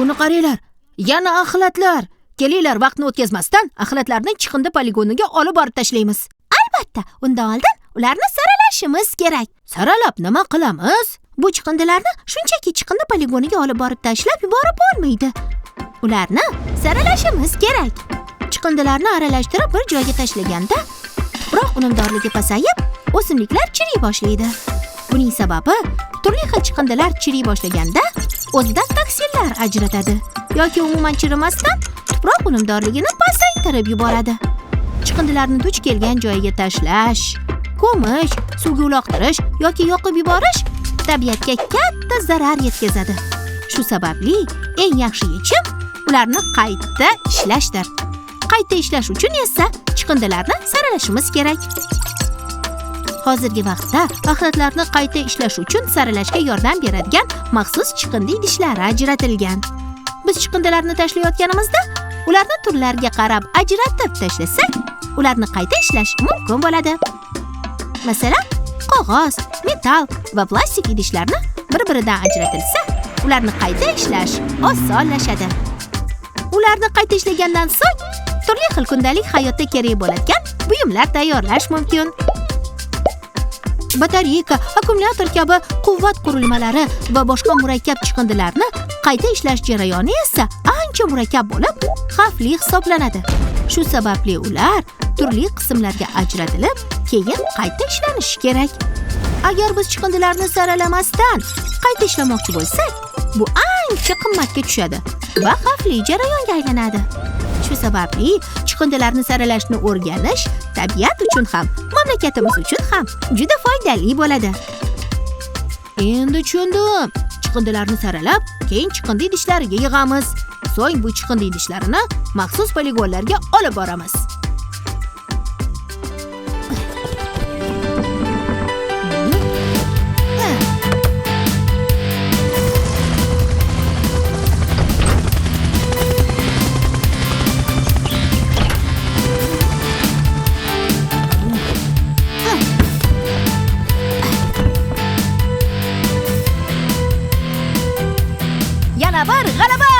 Buni qaranglar. Yana axlatlar. Kelinglar, vaqtni o'tkazmasdan axlatlarni chiqindi poligoniga olib borib tashlaymiz. Albatta, undan oldin ularni saralashimiz kerak. Saralab nima qilamiz? Bu chiqindilarni shunchaki chiqindi poligoniga olib borib tashlab yuborib bo'lmaydi. Ularni saralashimiz kerak. Chiqindilarni aralashtirib bir joyga tashlaganda tuproq unumdorligi pasayib, o'simliklar chiriy boshlaydi. Buning sababi turli xil chiqindilar chiriy boshlaganda o'zidan toksinlar ajratadi yoki umuman chirimasdan tuproq unumdorligini pasaytirib yuboradi. Chiqindilarni duch kelgan joyiga tashlash, ko'mish, suvga uloqtirish yoki yoqib yuborish tabiatga katta zarar yetkazadi. Shu sababli eng yaxshi yechim ularni qayta ishlashdir. Qayta ishlash uchun esa chiqindilarni saralashimiz kerak. Hozirgi vaqtda axlatlarni qayta ishlash uchun saralashga yordam beradigan maxsus chiqindi idishlari ajratilgan. Biz chiqindilarni tashlayotganimizda ularni turlariga qarab ajratib tashlasak, ularni qayta ishlash mumkin bo'ladi. Masalan, qog'oz, metall va plastik idishlarni bir-biridan ajratilsa, ularni qayta ishlash osonlashadi. Ularni qayta ishlagandan so'ng turli xil kundalik hayotda kerak bo'ladigan buyumlar tayyorlash mumkin. Batareyka, akkumulyator kabi quvvat qurilmalari va boshqa murakkab chiqindilarni qayta ishlash jarayoni esa ancha murakkab bo'lib, xavfli hisoblanadi. Shu sababli ular turli qismlarga ajratilib, keyin qayta ishlanishi kerak. Agar biz chiqindilarni saralamasdan qayta ishlamoqchi bo'lsak, bu ancha qimmatga tushadi va xavfli jarayonga aylanadi. Shu sababli chiqindilarni saralashni o'rganish tabiat uchun ham, mamlakatimiz uchun ham juda foydali bo'ladi. Endi tushundim. Chiqindilarni saralab, keyin chiqindi idishlariga yig'amiz. So'ng bu chiqindi idishlarini maxsus poligonlarga olib boramiz. Yana bir g'alaba!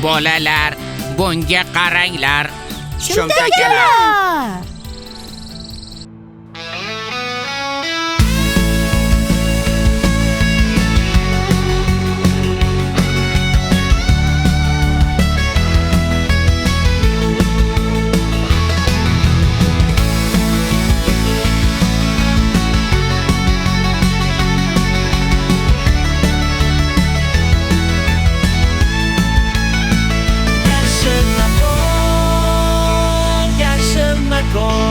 Bolalar, bunga qaranglar. Shumtakalar! Yaşın makon,